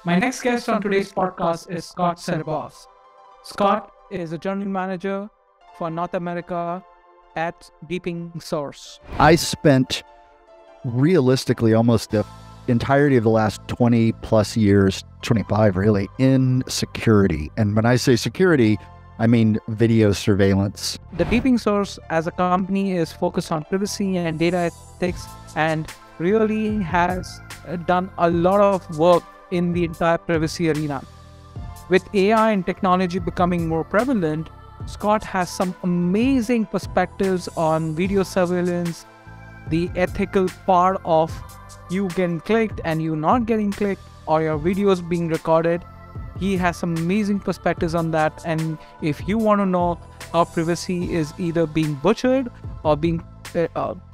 My next guest on today's podcast is Scott Sereboff. Scott is a general manager for North America at Deeping Source. I spent realistically almost the entirety of the last 20 plus years, 25 really, in security. And when I say security, I mean video surveillance. The Deeping Source as a company is focused on privacy and data ethics and really has done a lot of work in the entire privacy arena. With AI and technology becoming more prevalent, Scott has some amazing perspectives on video surveillance, the ethical part of you getting clicked and you not getting clicked, or your videos being recorded. He has some amazing perspectives on that. And if you want to know how privacy is either being butchered or being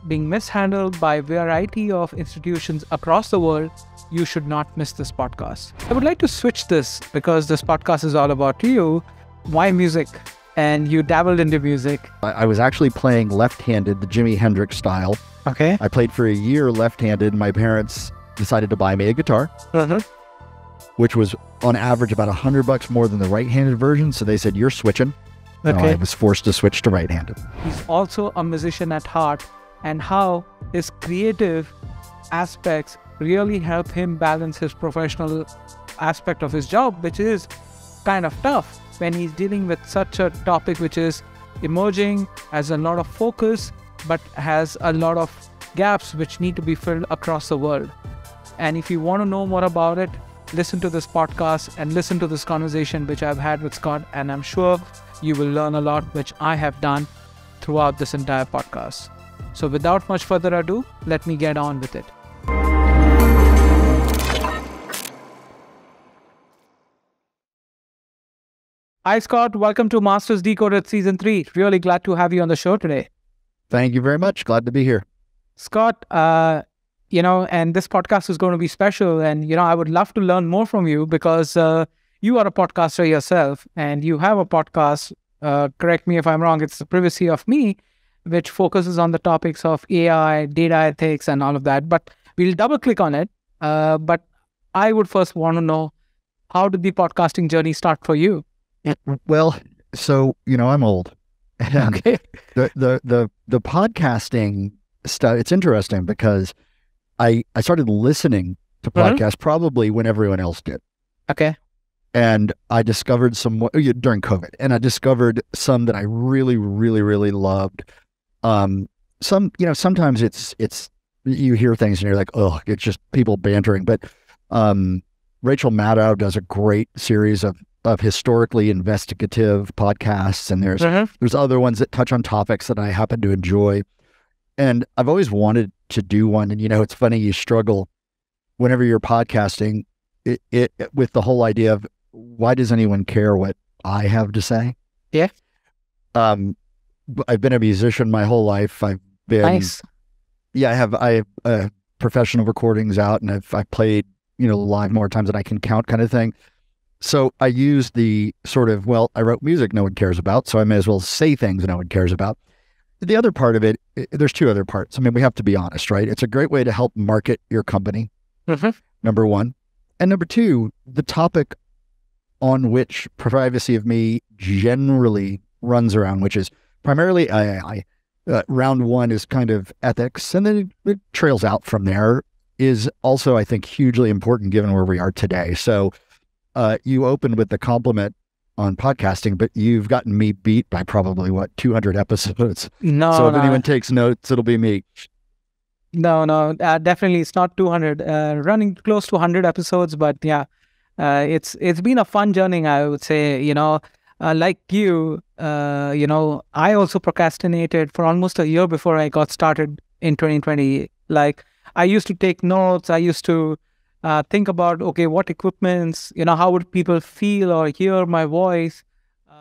mishandled by a variety of institutions across the world, you should not miss this podcast. I would like to switch this because this podcast is all about you. Why music? And you dabbled into music. I was actually playing left-handed, the Jimi Hendrix style. Okay. I played for a year left-handed. My parents decided to buy me a guitar, which was on average about $100 more than the right-handed version. So they said, you're switching. Okay. So I was forced to switch to right-handed. He's also a musician at heart, and how his creative aspects really help him balance his professional aspect of his job, which is kind of tough when he's dealing with such a topic which is emerging, has a lot of focus, but has a lot of gaps which need to be filled across the world. And if you want to know more about it, listen to this podcast and listen to this conversation which I've had with Scott, and I'm sure you will learn a lot, which I have done throughout this entire podcast. So without much further ado, let me get on with it. Hi Scott, welcome to Masters Decoded Season 3. Really glad to have you on the show today. Thank you very much. Glad to be here. Scott, and this podcast is going to be special, and, I would love to learn more from you because you are a podcaster yourself and you have a podcast, correct me if I'm wrong, it's The Privacy of Me, which focuses on the topics of AI, data ethics and all of that, but we'll double click on it. But I would first want to know, how did the podcasting journey start for you? Well, so, I'm old. And Okay. the podcasting stuff, it's interesting because I started listening to podcasts probably when everyone else did. Okay. And I discovered some during COVID, and I discovered some that I really, really, really loved. Sometimes it's you hear things and you're like, oh, it's just people bantering. But Rachel Maddow does a great series of historically investigative podcasts, and there's other ones that touch on topics that I happen to enjoy. And I've always wanted to do one. And it's funny, you struggle whenever you're podcasting it with the whole idea of, why does anyone care what I have to say? Yeah. I've been a musician my whole life. I've been Nice. Yeah, I have professional recordings out, and I've played live more times than I can count, kind of thing. So I use the sort of, I wrote music no one cares about, so I may as well say things no one cares about. The other part of it, there's two other parts. I mean, we have to be honest, right? It's a great way to help market your company, number one. And number two, the topic on which Privacy of Me generally runs around, which is primarily AI. Round one is kind of ethics, and then it trails out from there, is also, I think, hugely important given where we are today. So you opened with the compliment on podcasting, but you've gotten me beat by probably 200 episodes. No, so if anyone takes notes, it'll be me. No, definitely it's not 200. Running close to 100 episodes, but yeah, it's been a fun journey, I would say. Like you, I also procrastinated for almost a year before I got started in 2020. Like, I used to take notes. I used to think about, okay, what equipments, how would people feel or hear my voice?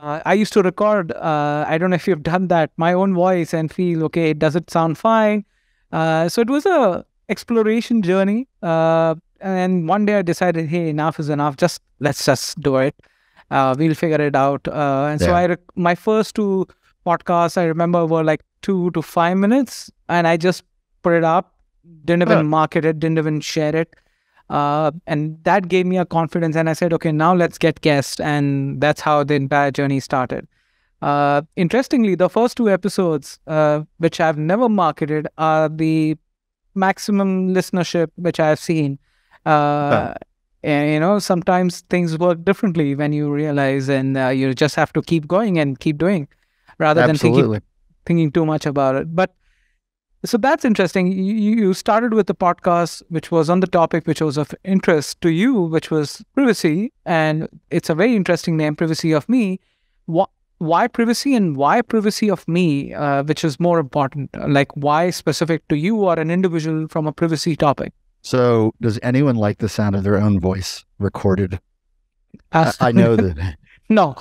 I used to record, I don't know if you've done that, my own voice and feel, okay, does it sound fine? So it was a exploration journey. And one day I decided, hey, enough is enough. Let's just do it. We'll figure it out. So my first two podcasts, I remember, were like 2 to 5 minutes, and I just put it up, didn't even market it, didn't even share it. And that gave me a confidence. And I said, okay, now let's get guests. And that's how the entire journey started. Interestingly, the first 2 episodes, which I've never marketed, are the maximum listenership which I've seen. And, sometimes things work differently when you realize, and you just have to keep going and keep doing rather than thinking too much about it. But so that's interesting. You started with the podcast, which was on the topic which was of interest to you, which was privacy. And it's a very interesting name, Privacy of Me. Why privacy, and why privacy of me, which is more important? Like, why specific to you or an individual from a privacy topic? So does anyone like the sound of their own voice recorded? I know that. No.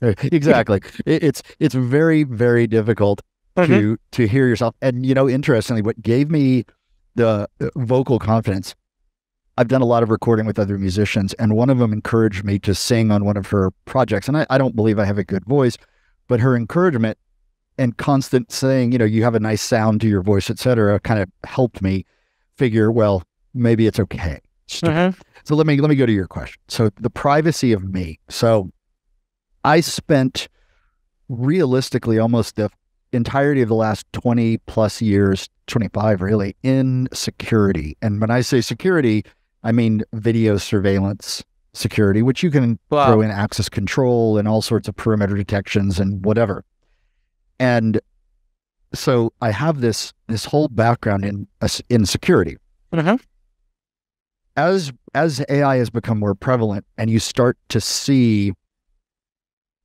Exactly. It's very, very difficult to hear yourself. And, interestingly, what gave me the vocal confidence, I've done a lot of recording with other musicians, and one of them encouraged me to sing on one of her projects. And I don't believe I have a good voice, but her encouragement and constant saying, you have a nice sound to your voice, et cetera, kind of helped me figure, well, maybe it's okay. So let me go to your question. So the privacy of me. So I spent realistically almost the entirety of the last 20 plus years, 25 really, in security. And when I say security, I mean video surveillance security, which you can throw in access control and all sorts of perimeter detections and whatever. And so I have this whole background in security. As AI has become more prevalent and you start to see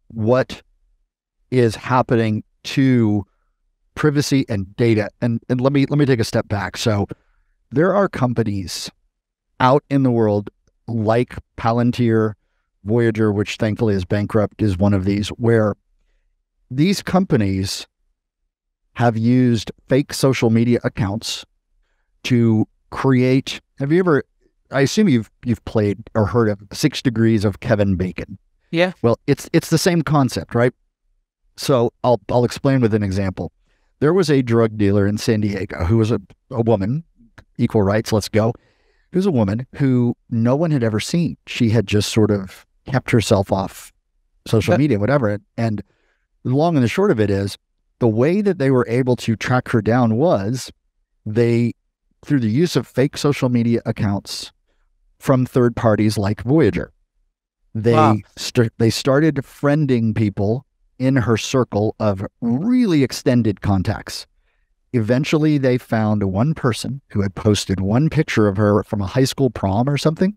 what is happening to privacy and data, and let me take a step back. So there are companies out in the world like Palantir, Voyager, which thankfully is bankrupt, is one of these, where these companies have used fake social media accounts to create. Have you ever? I assume you've played or heard of 6 Degrees of Kevin Bacon. Yeah. Well, it's the same concept, right? So I'll explain with an example. There was a drug dealer in San Diego who was a woman, equal rights, let's go. Who's a woman who no one had ever seen. She had just sort of kept herself off social media, whatever. And the long and the short of it is, the way that they were able to track her down was through the use of fake social media accounts from third parties like Voyager. They started friending people in her circle of really extended contacts. Eventually, they found one person who had posted one picture of her from a high school prom or something,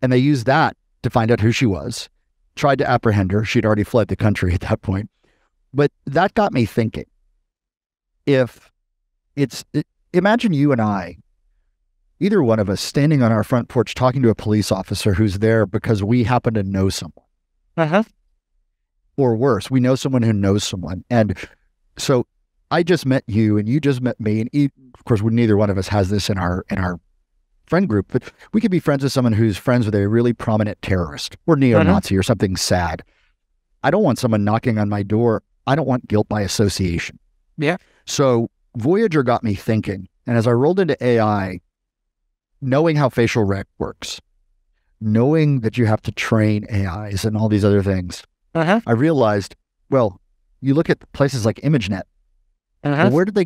and they used that to find out who she was, tried to apprehend her. She'd already fled the country at that point. But that got me thinking. Imagine you and I, either one of us, standing on our front porch talking to a police officer who's there because we happen to know someone. Or worse, we know someone who knows someone. And so I just met you and you just met me. And of course, neither one of us has this in our friend group, but we could be friends with someone who's friends with a really prominent terrorist or neo-Nazi or something sad. I don't want someone knocking on my door. I don't want guilt by association. Yeah. So Voyager got me thinking. And as I rolled into AI, knowing how facial rec works, knowing that you have to train AIs and all these other things, I realized, well, you look at places like ImageNet. Well, where did they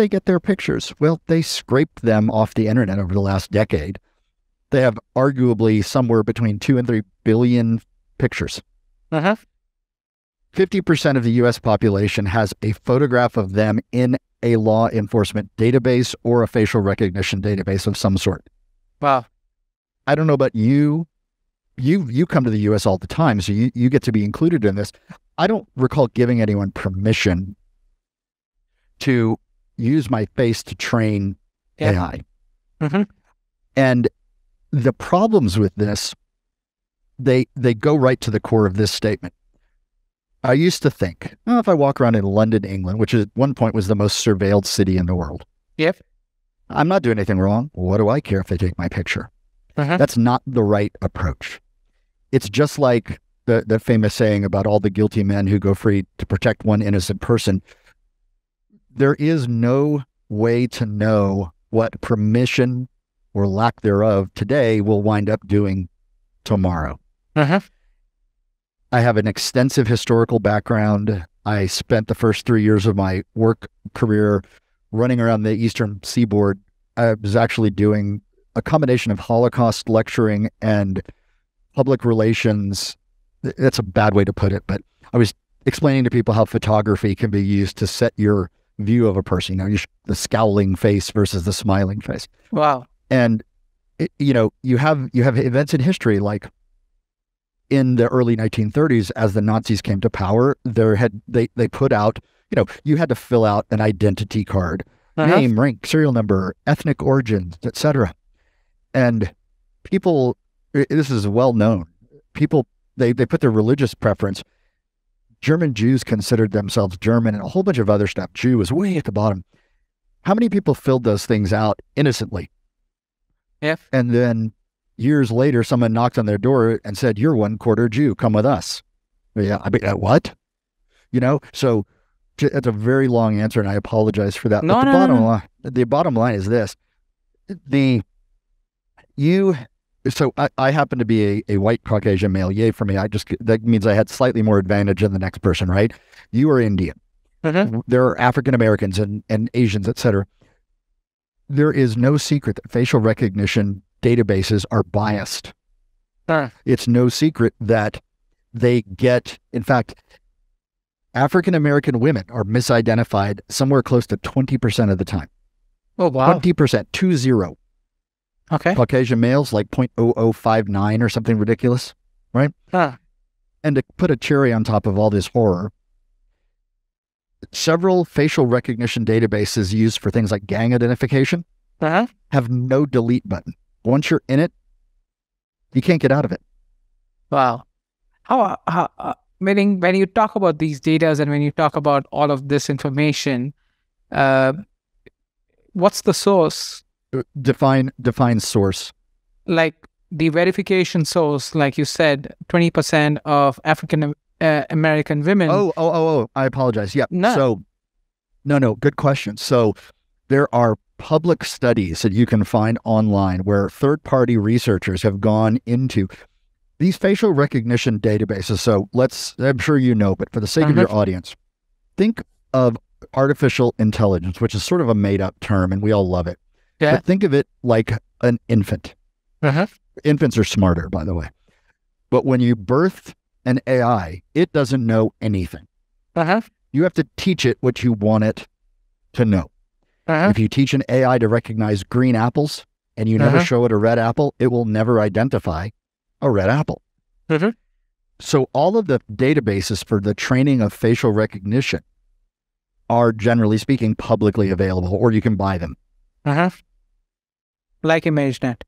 get their pictures? Well, they scraped them off the internet over the last decade. They have arguably somewhere between 2 and 3 billion pictures. 50% of the US population has a photograph of them in a law enforcement database or a facial recognition database of some sort. Wow. I don't know about you. You come to the US all the time, so you get to be included in this. I don't recall giving anyone permission to use my face to train AI. And the problems with this, they go right to the core of this statement. I used to think, if I walk around in London, England, which at one point was the most surveilled city in the world. Yep. I'm not doing anything wrong. What do I care if they take my picture? That's not the right approach. It's just like the famous saying about all the guilty men who go free to protect one innocent person. There is no way to know what permission or lack thereof today will wind up doing tomorrow. Uh-huh. I have an extensive historical background. I spent the first 3 years of my work career running around the Eastern Seaboard. I was actually doing a combination of Holocaust lecturing and public relations. That's a bad way to put it, but I was explaining to people how photography can be used to set your view of a person. The scowling face versus the smiling face. Wow. And you have events in history, like in the early 1930s, as the Nazis came to power, they put out, you had to fill out an identity card, name, rank, serial number, ethnic origins, etc. And people, this is well known, people, they put their religious preference. German Jews considered themselves German and a whole bunch of other stuff. Jew was way at the bottom. How many people filled those things out innocently? Yeah. And then years later, someone knocked on their door and said, "You're 1/4 Jew, come with us." Yeah, I mean, what? So that's a very long answer, and I apologize for that. No, but the bottom line is this. So I happen to be a white Caucasian male. Yay for me. That means I had slightly more advantage than the next person, right? You are Indian. There are African Americans and Asians, etc. There is no secret that facial recognition databases are biased. It's no secret that they get, in fact, African American women are misidentified somewhere close to 20% of the time. Oh, wow. 20%, 20. Okay. Caucasian males, like 0.0059 or something ridiculous, right? And to put a cherry on top of all this horror, several facial recognition databases used for things like gang identification have no delete button. Once you're in it, you can't get out of it. Wow. How when you talk about these data and when you talk about all of this information, what's the source? Define source. Like the verification source, like you said, 20% of African American women. Oh, I apologize. Yeah. No. So, no, good question. So there are public studies that you can find online where third-party researchers have gone into these facial recognition databases. So I'm sure you know, but for the sake of your audience, think of artificial intelligence, which is sort of a made-up term, and we all love it. Yeah. But think of it like an infant. Infants are smarter, by the way. But when you birth an AI, it doesn't know anything. You have to teach it what you want it to know. If you teach an AI to recognize green apples and you never show it a red apple, it will never identify a red apple. So all of the databases for the training of facial recognition are, generally speaking, publicly available, or you can buy them. Like ImageNet.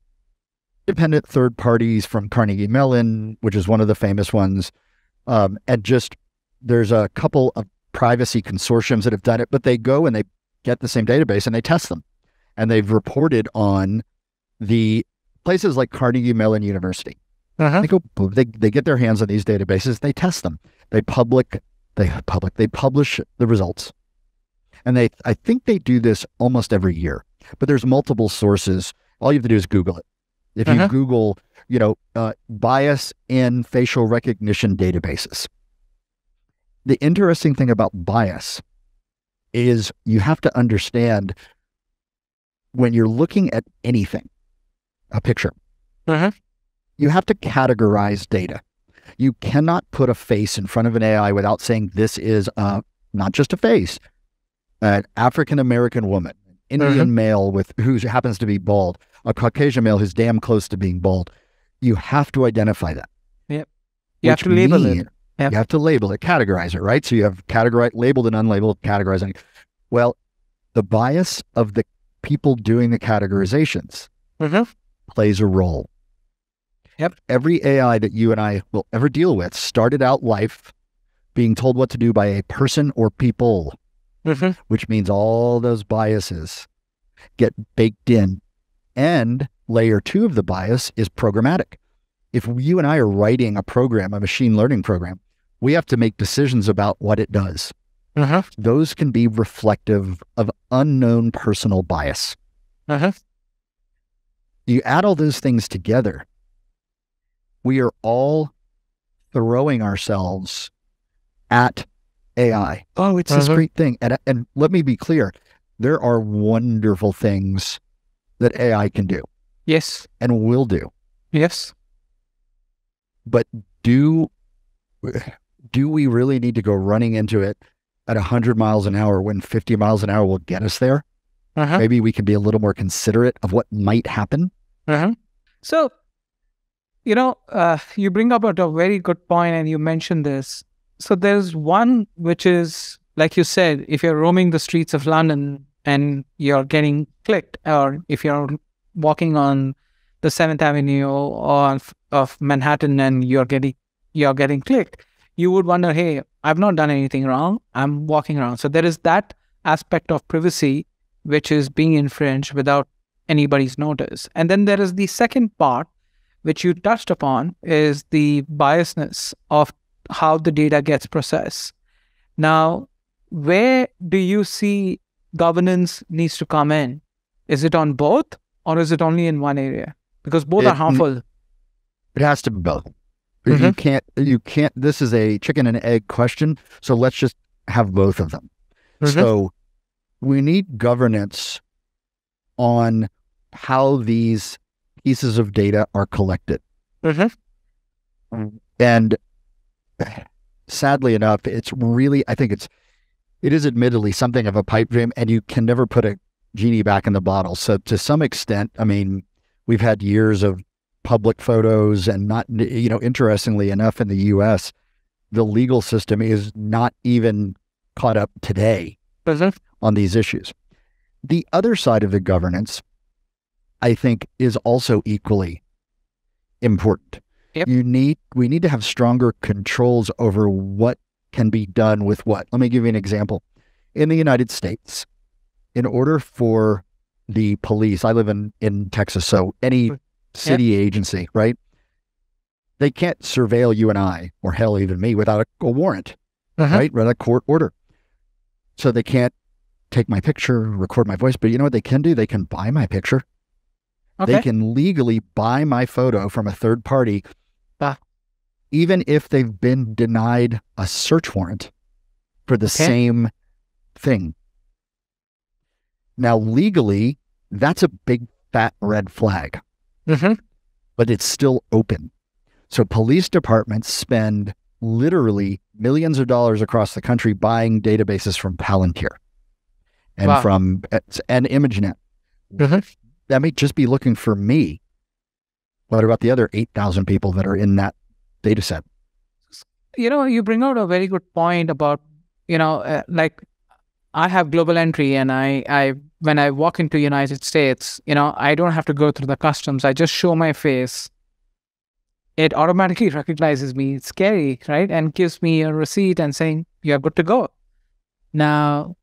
Independent third parties from Carnegie Mellon, which is one of the famous ones. And there's a couple of privacy consortiums that have done it, but they go and they get the same database and they test them. And they've reported on the places like Carnegie Mellon University. They get their hands on these databases, they test them. They publish the results. And I think they do this almost every year, but there's multiple sources. All you have to do is Google it. If you Google, bias in facial recognition databases. The interesting thing about bias is you have to understand when you're looking at anything, a picture, you have to categorize data. You cannot put a face in front of an AI without saying this is not just a face, an African-American woman, Indian male who happens to be bald, a Caucasian male who's damn close to being bald. You have to identify that. Yep. You have to label it. Yep. You have to label it, categorize it, right? So you have labeled and unlabeled, categorizing. Well, the bias of the people doing the categorizations plays a role. Yep. Every AI that you and I will ever deal with started out life being told what to do by a person or people, which means all those biases get baked in. And layer 2 of the bias is programmatic. If you and I are writing a program, a machine learning program, we have to make decisions about what it does. Those can be reflective of unknown personal bias. You add all those things together, we are all throwing ourselves at AI. Oh, it's this great thing. And let me be clear, there are wonderful things that AI can do. Yes. And will do. Yes. But do we really need to go running into it at 100 miles an hour when 50 miles an hour will get us there? Maybe we can be a little more considerate of what might happen. So, you bring up a very good point, and you mentioned this. So there's one which is, like you said, if you're roaming the streets of London and you're getting clicked, or if you're walking on the 7th Avenue of Manhattan and you're getting clicked, you would wonder, hey, I've not done anything wrong. I'm walking around. So there is that aspect of privacy which is being infringed without anybody's notice. And then there is the second part, which you touched upon, is the biasness of how the data gets processed. Now, where do you see governance needs to come in? Is it on both, or is it only in one area? Because both are harmful. It has to be both. You can't, this is a chicken and egg question. So let's just have both of them. So we need governance on how these pieces of data are collected. And sadly enough, it's really, I think it is admittedly something of a pipe dream, and you can never put a genie back in the bottle. So to some extent, I mean, we've had years of public photos, and not, interestingly enough, in the US, the legal system is not even caught up today on these issues. The other side of the governance, I think, is also equally important. We need to have stronger controls over what can be done with what. Let me give you an example. In the United States, in order for the police, I live in Texas, so any city agency, right? They can't surveil you and I, or hell, even me, without a warrant, right? Without a court order. So they can't take my picture, record my voice, but you know what they can do? They can buy my picture. They can legally buy my photo from a third party, even if they've been denied a search warrant for the same thing. Now, legally, that's a big fat red flag, but it's still open. So police departments spend literally millions of dollars across the country buying databases from Palantir and from ImageNet. That may just be looking for me. What about the other 8,000 people that are in that data set? You bring out a very good point about, like, I have global entry, and I when I walk into United States, I don't have to go through the customs. I just show my face. It automatically recognizes me. It's scary, right? And gives me a receipt and saying, you're good to go. Now,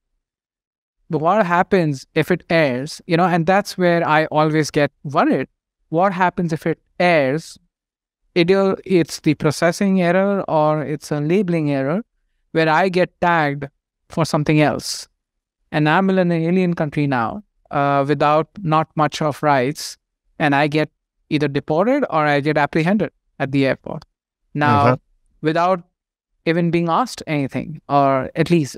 what happens if it errs? And that's where I always get worried. What happens if it errs? It's the processing error, or it's a labeling error where I get tagged for something else. And I'm in an alien country now, without not much of rights, and I get either deported or I get apprehended at the airport. Now, without even being asked anything, or at least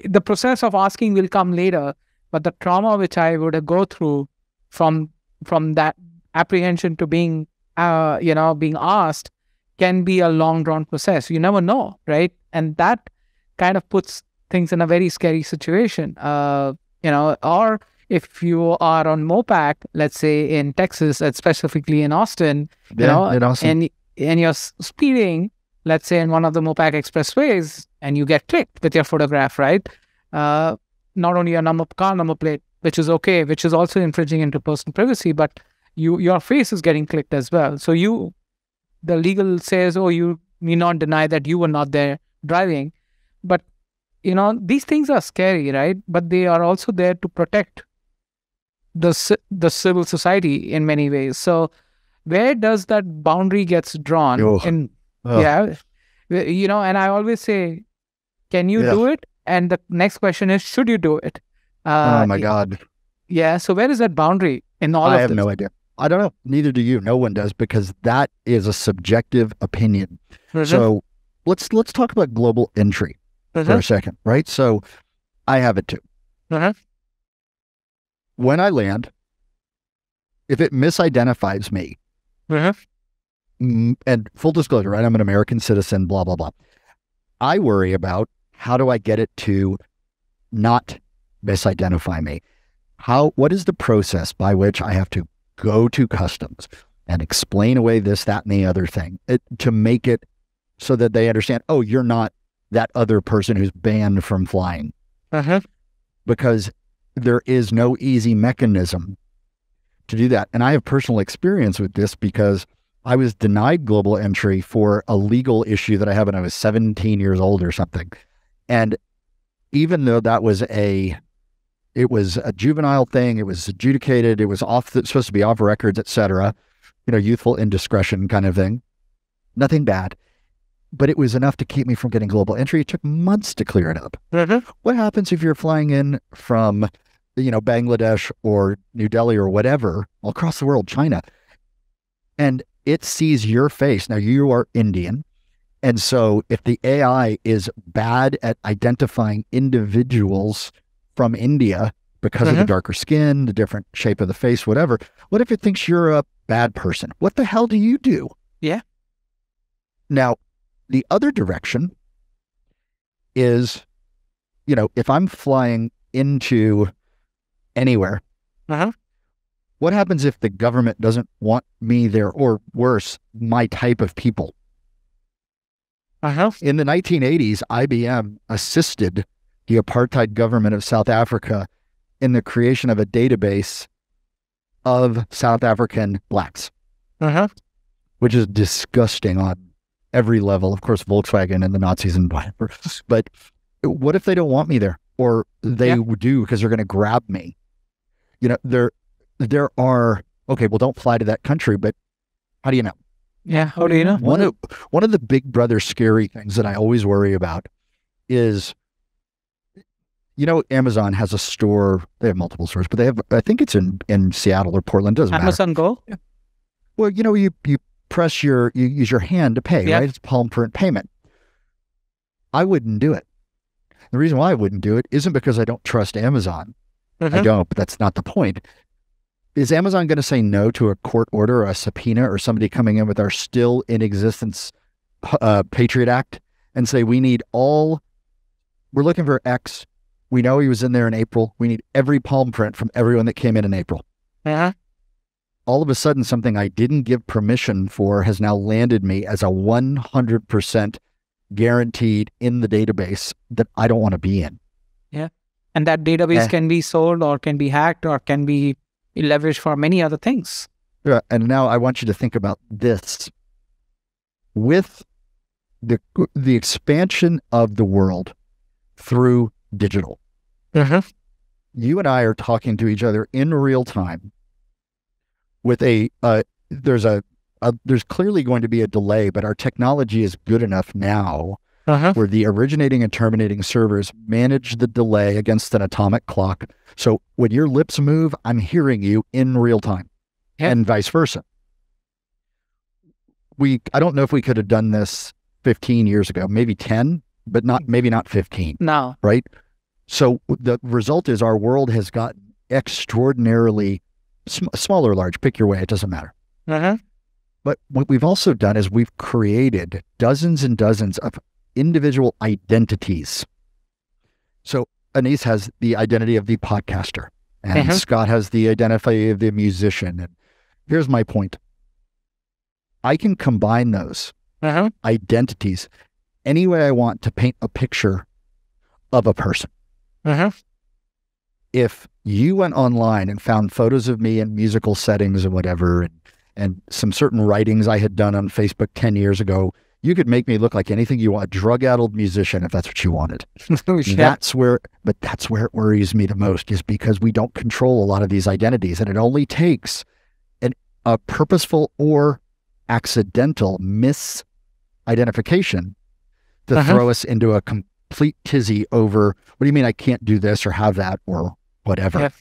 the process of asking will come later, but the trauma which I would go through from that apprehension to being being asked can be a long drawn process. You never know, right? And that kind of puts things in a very scary situation. Or if you are on Mopac, let's say in Texas, and specifically in Austin, in Austin. and you're speeding, let's say in one of the Mopac expressways, and you get clicked with your photograph, right? Not only your car number plate, which is okay, which is also infringing into personal privacy, but your face is getting clicked as well. So the legal says, oh, you need not deny that you were not there driving. But, these things are scary, right? But they are also there to protect the civil society in many ways. So where does that boundary gets drawn? And I always say, can you do it? And the next question is, should you do it? Oh my God. Yeah. So where is that boundary in all of this? I have no idea. I don't know. Neither do you. No one does, because that is a subjective opinion. So let's talk about global entry for a second, right? So I have it too. When I land, if it misidentifies me, and full disclosure, right? I'm an American citizen, blah, blah, blah. I worry about how do I get it to not misidentify me? What is the process by which I have to go to customs and explain away this, that, and the other thing to make it so that they understand, oh, you're not that other person who's banned from flying. Because there is no easy mechanism to do that. And I have personal experience with this because I was denied global entry for a legal issue that I had when I was 17 years old or something. And even though it was a juvenile thing, it was adjudicated, it was supposed to be off records, etc., youthful indiscretion kind of thing. Nothing bad. But it was enough to keep me from getting global entry. It took months to clear it up. What happens if you're flying in from, Bangladesh or New Delhi or whatever, all across the world, China, and it sees your face? Now, you are Indian. And so if the AI is bad at identifying individuals from India because of the darker skin, the different shape of the face, whatever, what if it thinks you're a bad person? What the hell do you do? Yeah. Now, the other direction is, if I'm flying into anywhere, what happens if the government doesn't want me there, or worse, my type of people? In the 1980s, IBM assisted the apartheid government of South Africa in the creation of a database of South African blacks, which is disgusting on every level. Of course, Volkswagen and the Nazis and whatever. But what if they don't want me there? Or they do because they're going to grab me? There are, okay, well, don't fly to that country, but how do you know? Yeah, how do you know? One of the big brother scary things that I always worry about is, Amazon has a store. They have multiple stores, but they have, I think it's in Seattle or Portland. Doesn't Amazon matter. Go? Yeah. Well, you press you use your hand to pay, right? It's palm print payment. I wouldn't do it. The reason why I wouldn't do it isn't because I don't trust Amazon. I don't, but that's not the point. Is Amazon going to say no to a court order or a subpoena or somebody coming in with our still in existence Patriot Act and say, we're looking for X. We know he was in there in April. We need every palm print from everyone that came in April. All of a sudden, something I didn't give permission for has now landed me as a 100% guaranteed in the database that I don't want to be in. Yeah. And that database can be sold or can be hacked or can be leveraged for many other things. Yeah. And now I want you to think about this. With the expansion of the world through digital, you and I are talking to each other in real time with there's clearly going to be a delay, but our technology is good enough now where the originating and terminating servers manage the delay against an atomic clock. So when your lips move, I'm hearing you in real time, and vice versa. I don't know if we could have done this 15 years ago, maybe 10, but maybe not 15. No. Right? So the result is our world has gotten extraordinarily small or large, pick your way, it doesn't matter. But what we've also done is we've created dozens and dozens of individual identities. So Anis has the identity of the podcaster, and Scott has the identity of the musician. And here's my point. I can combine those identities any way I want to paint a picture of a person. If you went online and found photos of me in musical settings and whatever, and some certain writings I had done on Facebook 10 years ago, you could make me look like anything you want, a drug-addled musician, if that's what you wanted. That's where it worries me the most, is because we don't control a lot of these identities, and it only takes a purposeful or accidental misidentification to throw us into a complete tizzy over, what do you mean I can't do this or have that or whatever?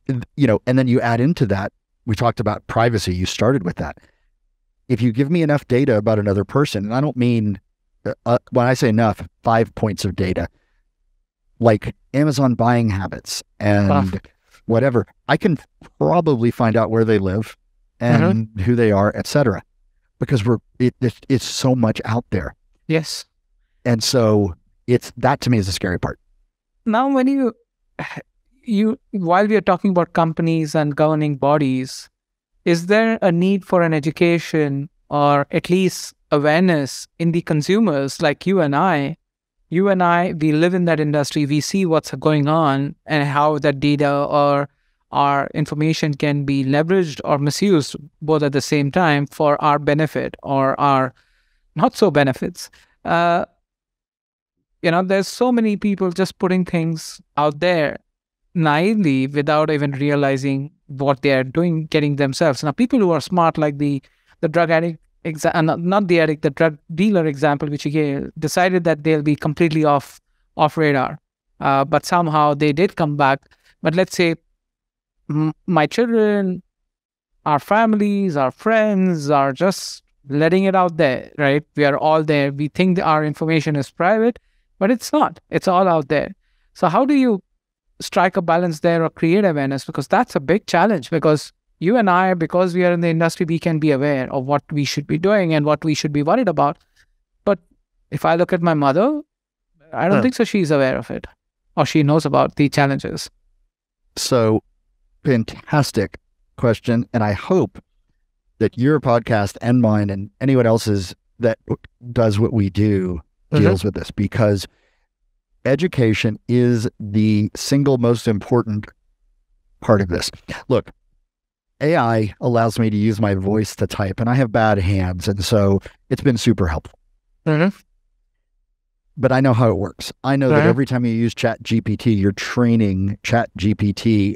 And then you add into that we talked about privacy. You started with that. If you give me enough data about another person, and I don't mean, when I say enough, 5 points of data, like Amazon buying habits and whatever, I can probably find out where they live and who they are, etc. Because it's so much out there. Yes. And so that to me is the scary part. Now, when while we are talking about companies and governing bodies, is there a need for an education or at least awareness in the consumers like you and I? You and I, we live in that industry. We see what's going on and how that data or our information can be leveraged or misused both at the same time for our benefit or our not so benefits. There's so many people just putting things out there naively without even realizing what they are doing, getting themselves. Now, people who are smart, like the drug addict, not the addict, the drug dealer example, which you gave, decided that they'll be completely off radar. But somehow they did come back. But let's say my children, our families, our friends are just letting it out there, right? We are all there. We think that our information is private, but it's not. It's all out there. So how do you strike a balance there or create awareness? Because that's a big challenge, because you and I, because we are in the industry, we can be aware of what we should be doing and what we should be worried about. But if I look at my mother, I don't think so she's aware of it or she knows about the challenges. So fantastic question. And I hope that your podcast and mine and anyone else's that does what we do deals with this, because education is the single most important part of this. Look, AI allows me to use my voice to type, and I have bad hands, and so it's been super helpful. But I know how it works. I know that every time you use ChatGPT, you're training ChatGPT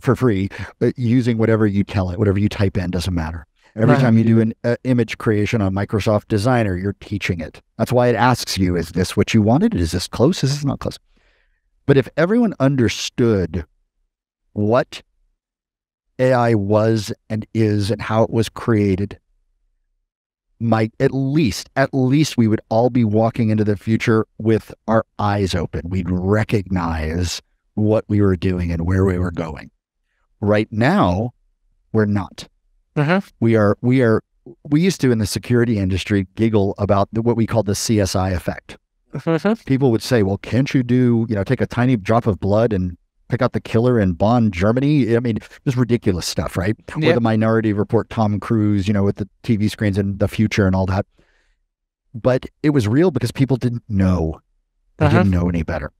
for free, using whatever you tell it, whatever you type in, doesn't matter. Every time you do an image creation on Microsoft Designer, you're teaching it. That's why it asks you, is this what you wanted? Is this close? Is this not close? But if everyone understood what AI was and is and how it was created, at least we would all be walking into the future with our eyes open. We'd recognize what we were doing and where we were going. Right now, we're not. We used to, in the security industry, giggle about what we call the CSI effect. People would say, well, can't you take a tiny drop of blood and pick out the killer in Bonn, Germany? I mean, just ridiculous stuff, right? Or the Minority Report, Tom Cruise, with the TV screens and the future and all that. But it was real because people didn't know. They didn't know any better.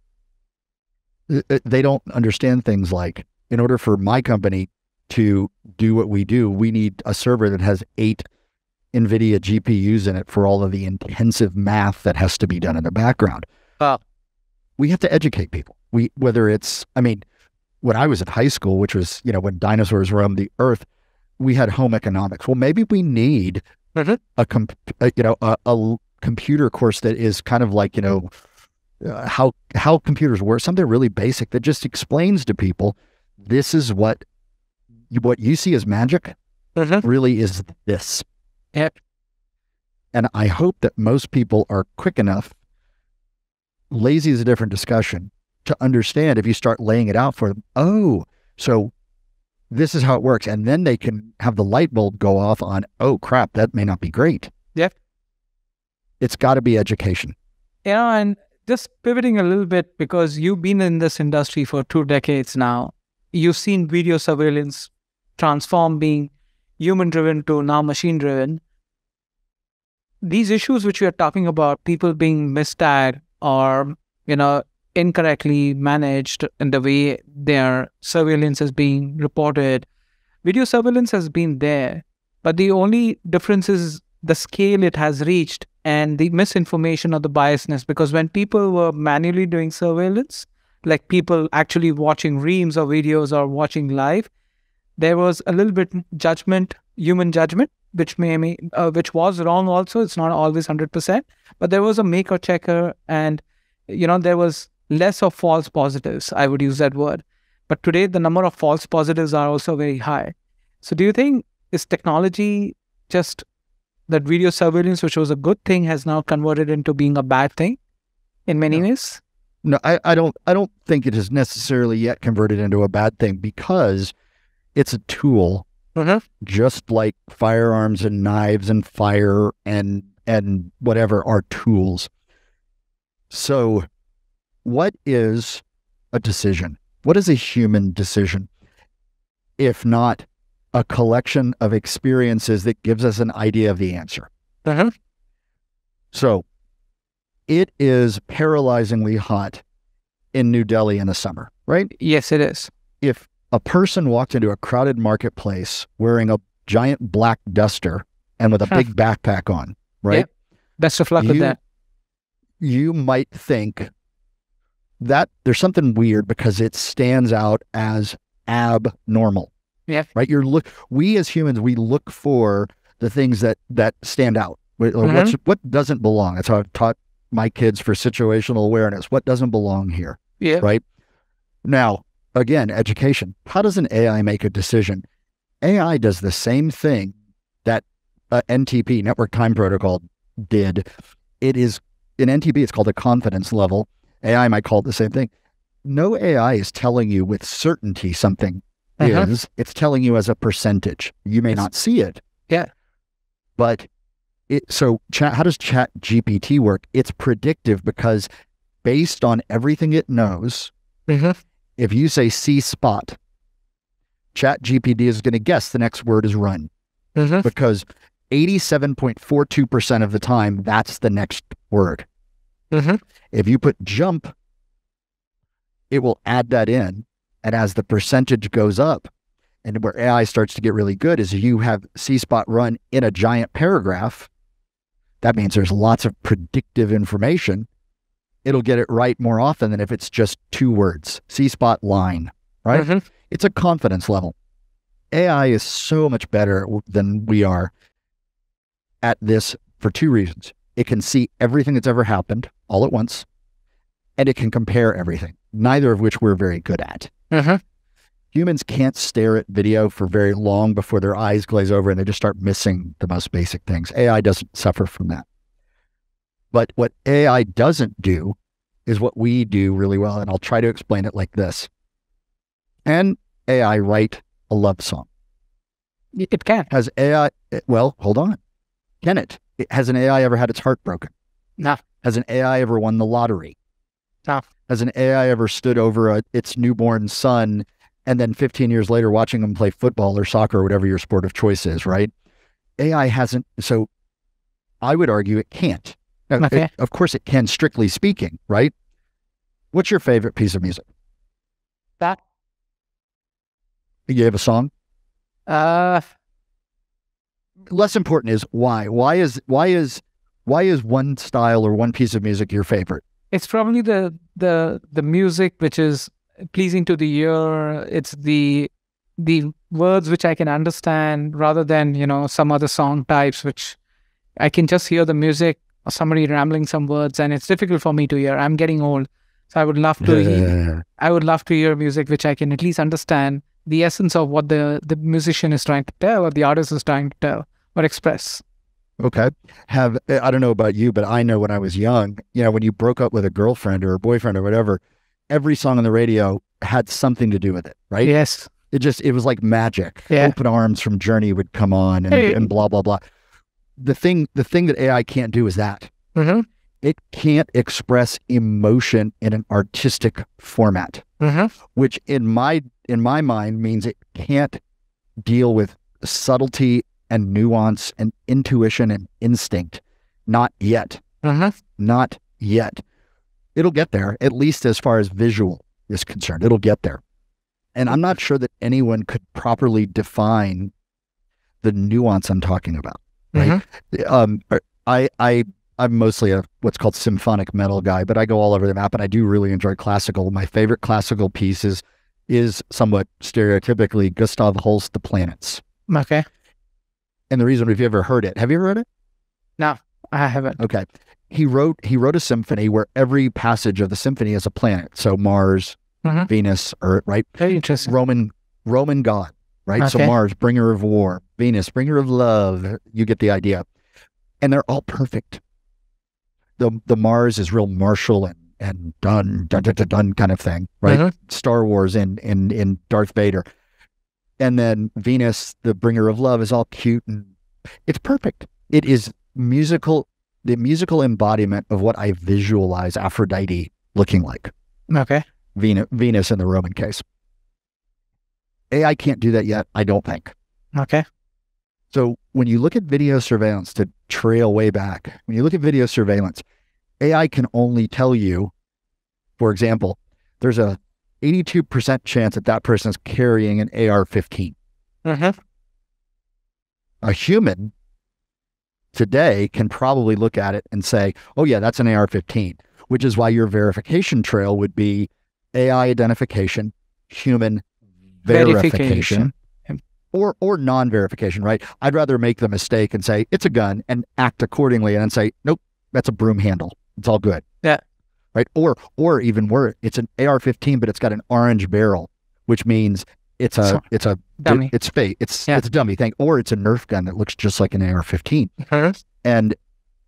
They don't understand things like, in order for my company to do what we do, we need a server that has 8 NVIDIA GPUs in it for all of the intensive math that has to be done in the background. We have to educate people. Whether it's, when I was at high school, which was, when dinosaurs roamed the earth, we had home economics. Well, maybe we need a computer course that is kind of like, how computers work, something really basic that just explains to people, this is what you see as magic really is this. And I hope that most people are quick enough, lazy is a different discussion, to understand if you start laying it out for them. Oh, so this is how it works. And then they can have the light bulb go off on, oh crap, that may not be great. It's got to be education. And just pivoting a little bit, because you've been in this industry for 2 decades now. You've seen video surveillance transform being human-driven to now machine-driven. These issues which we are talking about, people being mistagged or, incorrectly managed in the way their surveillance is being reported, video surveillance has been there. But the only difference is the scale it has reached and the misinformation or the biasness. Because when people were manually doing surveillance, like people actually watching reams of videos or watching live, there was a little bit human judgment, which which was wrong also. It's not always 100%, but there was a maker checker, and there was less of false positives. I would use that word. But today the number of false positives are also very high. So do you think is technology just that video surveillance, which was a good thing, has now converted into being a bad thing in many No. ways? No, I don't think it is necessarily yet converted into a bad thing because it's a tool, just like firearms and knives and fire and whatever are tools. So what is a decision? What is a human decision, if not a collection of experiences that gives us an idea of the answer? So it is paralyzingly hot in New Delhi in the summer, right? Yes, it is. If a person walked into a crowded marketplace wearing a giant black duster and with a big backpack on, right? Yep. Best of luck with that. You might think that there's something weird because it stands out as abnormal. Yeah. Right? We as humans, we look for the things that stand out. What doesn't belong? That's how I've taught my kids for situational awareness. What doesn't belong here? Yeah. Right? Now, again, education. How does an AI make a decision? AI does the same thing that NTP, Network Time Protocol, did. It is, in NTP, it's called a confidence level. AI might call it the same thing. No AI is telling you with certainty something is. It's telling you as a percentage. You may not see it. Yeah. But how does Chat GPT work? It's predictive because based on everything it knows, if you say see spot, Chat GPT is going to guess the next word is run. Because 87.42% of the time, that's the next word. If you put jump, it will add that in. And as the percentage goes up, and where AI starts to get really good is you have C-spot run in a giant paragraph. That means there's lots of predictive information. It'll get it right more often than if it's just 2 words. C-spot line, right? It's a confidence level. AI is so much better than we are at this for 2 reasons. It can see everything that's ever happened all at once, and it can compare everything, neither of which we're very good at. Humans can't stare at video for very long before their eyes glaze over and they just start missing the most basic things. AI doesn't suffer from that. But what AI doesn't do is what we do really well, and I'll try to explain it like this. Can AI write a love song? It can. Has AI, well, hold on. Can it? Has an AI ever had its heart broken? No. Has an AI ever won the lottery? No. Has an AI ever stood over its newborn son and then 15 years later watching him play football or soccer or whatever your sport of choice is, right? AI hasn't, so I would argue it can't. Now, of course it can, strictly speaking, right? What's your favorite piece of music? That. You have a song? Less important is why. Why is one style or one piece of music your favorite? It's probably the music which is pleasing to the ear. It's the words which I can understand rather than, some other song types which I can just hear the music or somebody rambling some words and it's difficult for me to hear. I'm getting old. So I would love to hear music which I can at least understand the essence of what the musician is trying to tell or the artist is trying to tell or express. Okay. I don't know about you, but I know when I was young, when you broke up with a girlfriend or a boyfriend or whatever, every song on the radio had something to do with it, right? Yes. It was like magic. Yeah. Open Arms from Journey would come on and blah, blah, blah. The thing that AI can't do is that. It can't express emotion in an artistic format, which in my mind means it can't deal with subtlety and nuance and intuition and instinct. Not yet. Not yet. It'll get there, at least as far as visual is concerned. It'll get there. And I'm not sure that anyone could properly define the nuance I'm talking about. Right? I'm mostly what's called symphonic metal guy, but I go all over the map and I do really enjoy classical. My favorite classical piece is somewhat stereotypically Gustav Holst, The Planets. Okay. And the reason, have you ever heard it? Have you ever heard it? No, I haven't. Okay. He wrote a symphony where every passage of the symphony is a planet. So Mars, Venus, Earth, right? Very interesting. Roman god. right? So Okay. Mars, bringer of war, Venus, bringer of love. You get the idea. And they're all perfect. The Mars is real martial and done kind of thing, right? Mhm. Star Wars in Darth Vader. And then Venus, the bringer of love, is all cute and it's perfect. It is the musical embodiment of what I visualize Aphrodite looking like. Okay. Venus in the Roman case. AI can't do that yet, I don't think. Okay. So when you look at video surveillance, to trail way back, when you look at video surveillance, AI can only tell you, for example, there's a 82% chance that that person is carrying an AR-15. Mhm. A human today can probably look at it and say, oh yeah, that's an AR-15, which is why your verification trail would be AI identification, human verification, or non-verification, right? I'd rather make the mistake and say it's a gun and act accordingly and then say, nope, that's a broom handle. It's all good. Yeah. Right. Or even where it's an AR-15, but it's got an orange barrel, which means it's a Dummy. it's fake. It's a dummy thing. Or it's a Nerf gun that looks just like an AR-15. Mhm. And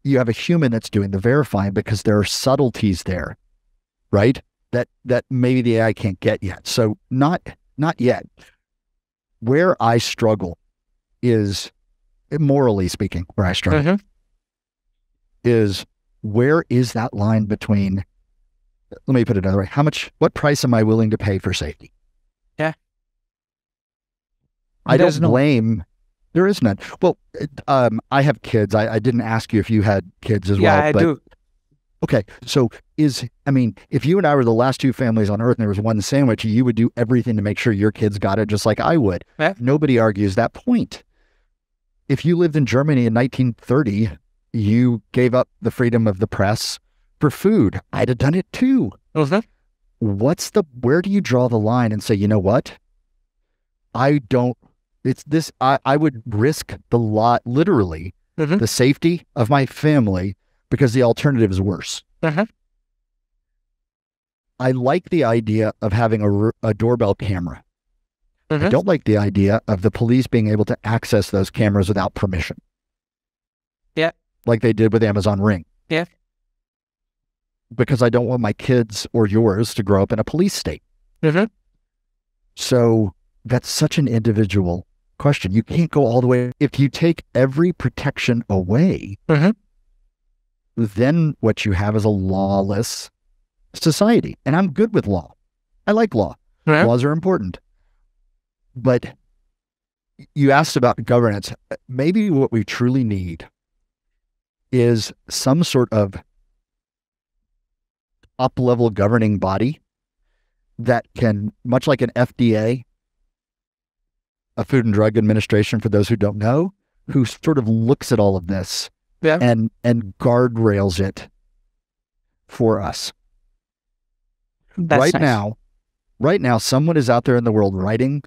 you have a human that's doing the verifying because there are subtleties there, right? That maybe the AI can't get yet. So not yet. Where I struggle is, morally speaking, where I struggle Mhm. is, where is that line between, let me put it another way, what price am I willing to pay for safety? Yeah. I There's don't blame, there is none. Well, I have kids. I didn't ask you if you had kids as well. Yeah, I do. Okay, so if you and I were the last two families on Earth and there was one sandwich, you would do everything to make sure your kids got it just like I would. Yeah. Nobody argues that point. If you lived in Germany in 1930, you gave up the freedom of the press for food. I'd have done it too. Mhm. Where do you draw the line and say, you know what? I would risk literally, Mhm. the safety of my family because the alternative is worse. Mhm. I like the idea of having a doorbell camera. I Mhm. don't like the idea of the police being able to access those cameras without permission. Yeah. Like they did with Amazon Ring. Yeah. Because I don't want my kids or yours to grow up in a police state. Mhm. So that's such an individual question. You can't go all the way. If you take every protection away, Mhm. then what you have is a lawless society. And I'm good with law. I like law. Yeah. Laws are important. But you asked about governance. Maybe what we truly need is some sort of up-level governing body that can, much like an FDA, a Food and Drug Administration, for those who don't know, who sort of looks at all of this and guardrails it for us. That's nice. Right now, someone is out there in the world writing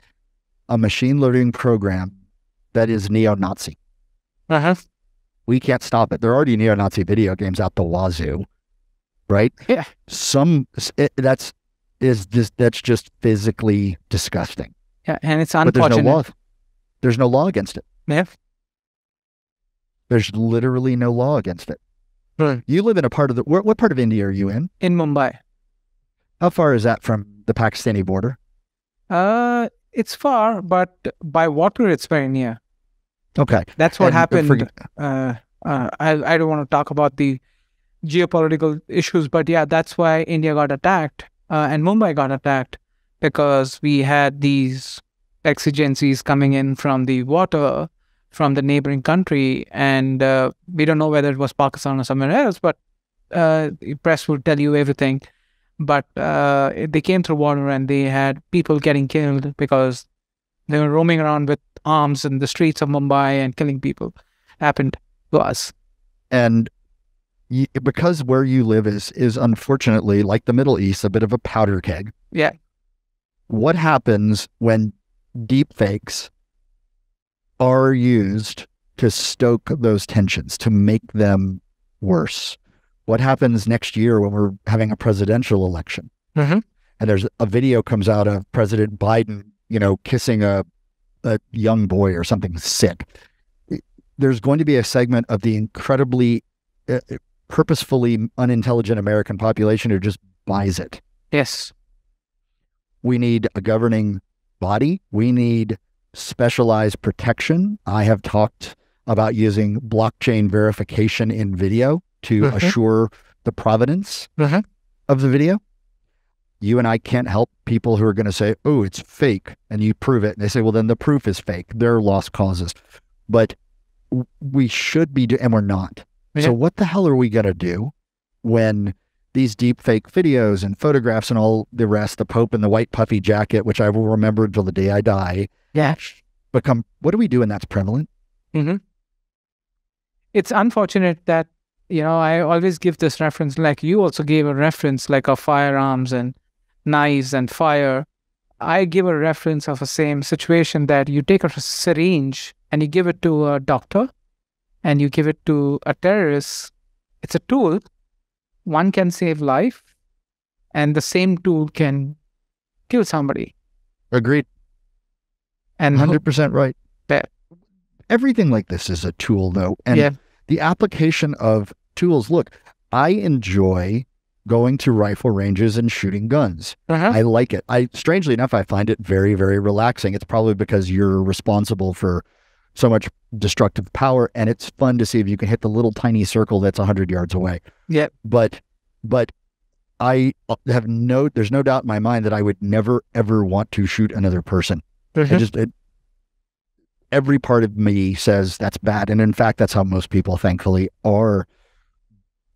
a machine learning program that is neo-Nazi. Uh-huh. We can't stop it. There are already neo-Nazi video games out the wazoo, right? Yeah. That's just physically disgusting. Yeah, and it's But unfortunate. there's no law against it. Yeah. There's literally no law against it. Right. You live in a part of what part of India are you in? In Mumbai. How far is that from the Pakistani border? It's far, but by water, it's very near. Okay. That's what happened. I don't want to talk about the geopolitical issues, but yeah, that's why India got attacked and Mumbai got attacked, because we had these exigencies coming in from the water from the neighboring country, and we don't know whether it was Pakistan or somewhere else, but the press will tell you everything. But they came through water and they had people getting killed because they were roaming around with arms in the streets of Mumbai and killing people. Happened to us. And because where you live is unfortunately, like the Middle East, a bit of a powder keg. Yeah. What happens when deep fakes are used to stoke those tensions, to make them worse? What happens next year when we're having a presidential election? Mm-hmm. And there's a video comes out of President Biden, kissing a a young boy or something sick, there's going to be a segment of the incredibly purposefully unintelligent American population who just buys it. Yes. We need a governing body. We need specialized protection. I have talked about using blockchain verification in video to assure the provenance of the video. You and I can't help people who are going to say, oh, it's fake, and you prove it. And they say, well, then the proof is fake. They're lost causes. But we should be, and we're not. So what the hell are we going to do when these deep fake videos and photographs and all the rest, the Pope in the white puffy jacket, which I will remember until the day I die, become, what do we do when that's prevalent? It's unfortunate that, I always give this reference, like you also gave a reference like of firearms and knives and fire. I give a reference of a same situation that you take a syringe and you give it to a doctor and you give it to a terrorist. It's a tool. One can save life and the same tool can kill somebody. Agreed. And 100% right. Everything like this is a tool, though. And the application of tools. Look, I enjoy going to rifle ranges and shooting guns. I like it. Strangely enough, I find it very, very relaxing. It's probably because you're responsible for so much destructive power, and it's fun to see if you can hit the little tiny circle that's 100 yards away. But I have there's no doubt in my mind that I would never, ever want to shoot another person. Every part of me says that's bad. And in fact, that's how most people, thankfully, are.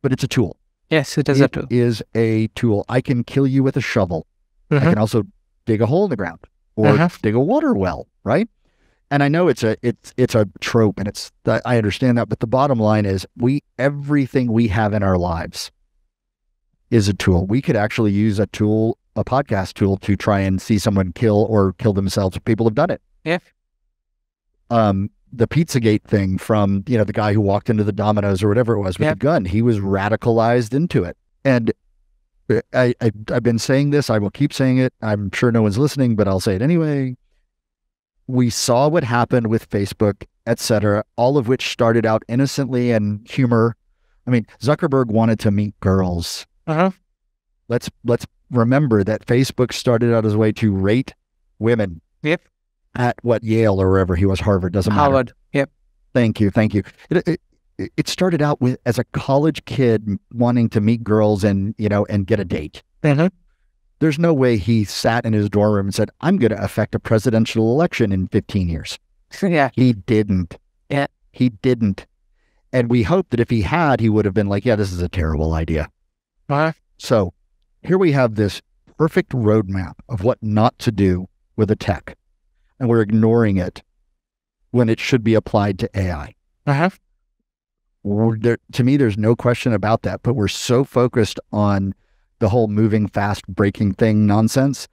But it's a tool. Yes, it is a tool. It is a tool. I can kill you with a shovel. I can also dig a hole in the ground or dig a water well, right? And I know it's a trope, and I understand that. But the bottom line is everything we have in our lives is a tool. We could actually use a podcast tool, to try and see someone kill themselves. People have done it. The Pizzagate thing from, the guy who walked into the Domino's or whatever it was with the gun, he was radicalized into it. And I've been saying this, I will keep saying it. I'm sure no one's listening, but I'll say it anyway. We saw what happened with Facebook, etc., all of which started out innocently and humor. I mean, Zuckerberg wanted to meet girls. Let's remember that Facebook started out as a way to rate women. At Yale or wherever he was, Harvard, doesn't matter. Harvard. Thank you. It started out as a college kid wanting to meet girls and get a date. There's no way he sat in his dorm room and said, I'm going to affect a presidential election in 15 years. He didn't. He didn't. And we hope that if he had, he would have been like, this is a terrible idea. So here we have this perfect roadmap of what not to do with a tech. And we're ignoring it when it should be applied to AI. To me, there's no question about that, but we're so focused on the whole moving fast, breaking thing nonsense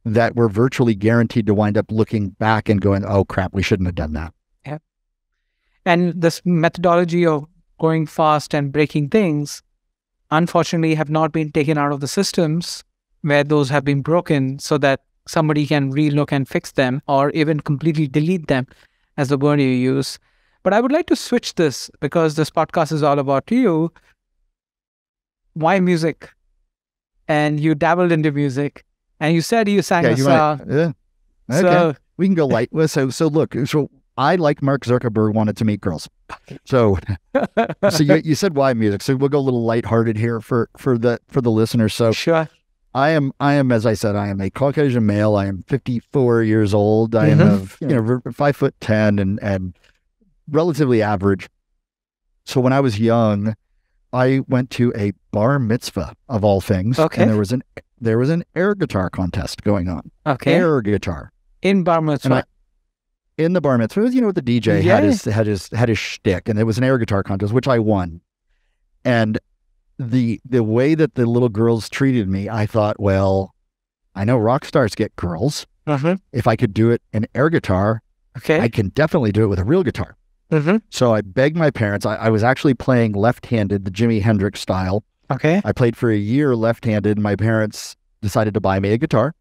that we're virtually guaranteed to wind up looking back and going, oh crap, we shouldn't have done that. And this methodology of going fast and breaking things, unfortunately, have not been taken out of the systems where those have been broken so that somebody can relook and fix them, or even completely delete them, as the word you use. But I would like to switch this, because this podcast is all about you. Why music? And you dabbled into music, and you said you sang a song. Okay, so we can go light. So look, I, like Mark Zuckerberg, wanted to meet girls. So you said why music? So we'll go a little lighthearted here for the listeners. So sure. I am, as I said, I am a Caucasian male. I am 54 years old. I am 5'10" and relatively average. So when I was young, I went to a bar mitzvah of all things. And there was an air guitar contest going on. Air guitar. In bar mitzvah. In the bar mitzvah, the DJ had his shtick, and it was an air guitar contest, which I won. And the way that the little girls treated me, I thought, well, I know rock stars get girls. If I could do it in air guitar, I can definitely do it with a real guitar. So I begged my parents. I was actually playing left-handed, the Jimi Hendrix style. I played for a year left-handed, and my parents decided to buy me a guitar,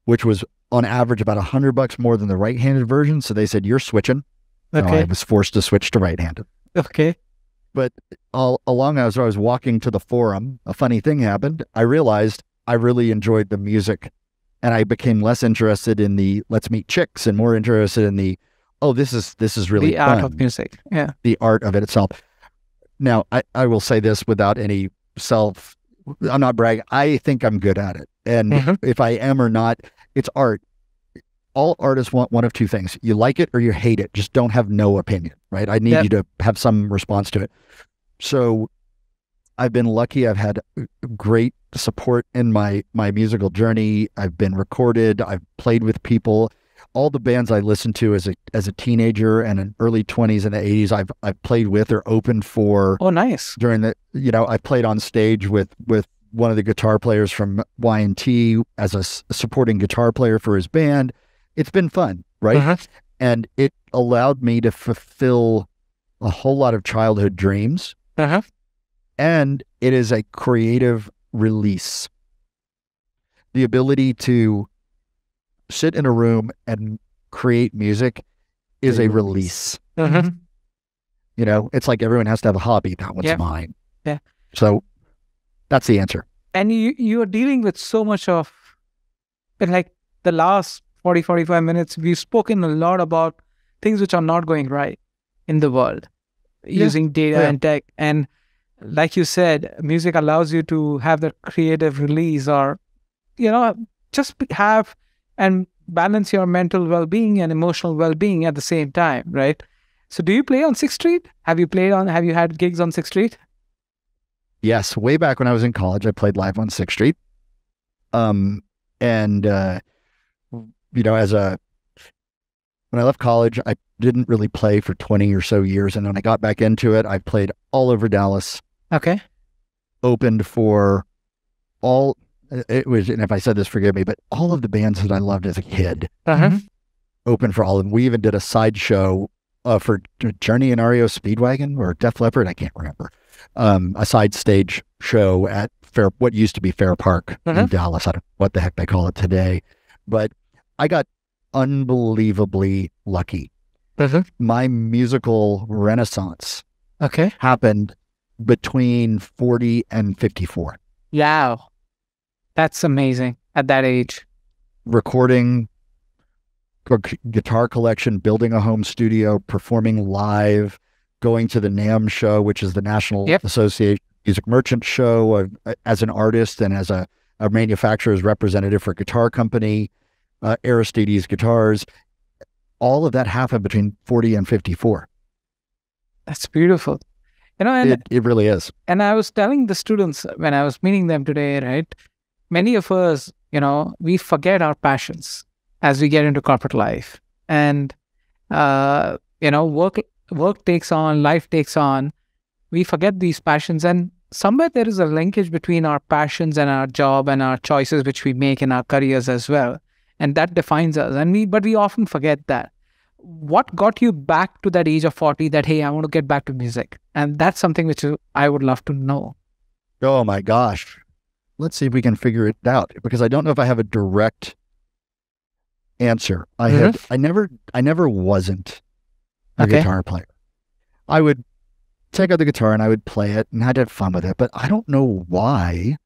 which was on average about $100 more than the right-handed version. So they said, you're switching. So Okay. I was forced to switch to right-handed. Okay. But all along as I was walking to the forum, a funny thing happened. I realized I really enjoyed the music, and I became less interested in the let's meet chicks and more interested in the, oh, this is really The fun. art of music. Yeah. The art of it itself. Now, I will say this without any I'm not bragging. I think I'm good at it. And if I am or not, it's art. All artists want one of two things. You like it or you hate it. Just don't have no opinion, right? I need you to have some response to it. So I've been lucky. I've had great support in my musical journey. I've been recorded. I've played with people. All the bands I listened to as a teenager and in early 20s and the 80s, I've played with or opened for. Oh, nice. During the, I played on stage with one of the guitar players from Y&T as a supporting guitar player for his band. It's been fun, right? And it allowed me to fulfill a whole lot of childhood dreams. And it is a creative release. The ability to sit in a room and create music is a release. It's like everyone has to have a hobby. That one's mine. Yeah. So that's the answer. And you are dealing with so much of, in like the last 45 minutes, we've spoken a lot about things which are not going right in the world using data and tech. And like you said, music allows you to have that creative release or, just have and balance your mental well-being and emotional well-being at the same time, right? So do you play on 6th Street? Have you had gigs on 6th Street? Yes. Way back when I was in college, I played live on 6th Street. When I left college, I didn't really play for 20 or so years. And when I got back into it, I played all over Dallas. Okay. Opened for and if I said this, forgive me, but all of the bands that I loved as a kid. Opened for all of them. We even did a side show for Journey and REO Speedwagon or Def Leppard, I can't remember. A side stage show at what used to be Fair Park in Dallas. I don't know what the heck they call it today. But I got unbelievably lucky. My musical renaissance happened between 40 and 54. Wow. That's amazing at that age. Recording a guitar collection, building a home studio, performing live, going to the NAMM show, which is the National Association of Music Merchants show, as an artist and as a manufacturer's representative for a guitar company, Aristides Guitars. All of that happened between 40 and 54. That's beautiful. And it really is. And I was telling the students when I was meeting them today, right? Many of us, we forget our passions as we get into corporate life. And, work takes on, life takes on. We forget these passions. And somewhere there is a linkage between our passions and our job and our choices, which we make in our careers as well. And that defines us. But we often forget that. What got you back to that age of 40 that, hey, I want to get back to music? And that's something which I would love to know. Oh my gosh. Let's see if we can figure it out, because I don't know if I have a direct answer. I never wasn't a guitar player. I would take out the guitar and I would play it and I'd have fun with it, but I don't know why.